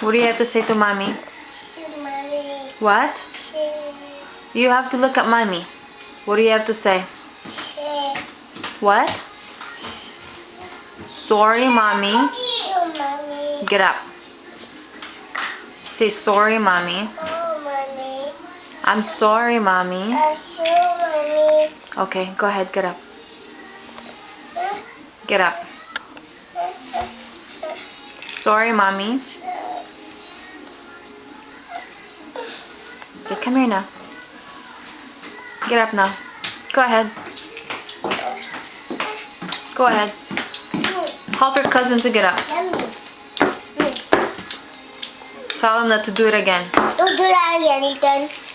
What do you have to say to mommy? Mommy. What? You have to look at mommy. What do you have to say? What? Sorry, mommy. Mommy. Get up. Say sorry, mommy. Oh, mommy. I'm sorry, mommy. Mommy. Okay, go ahead. Get up. Get up. Sorry, mommy. Okay, come here now. Get up now. Go ahead. Go ahead. Help your cousin to get up. Tell him not to do it again. Don't do that again, Ethan.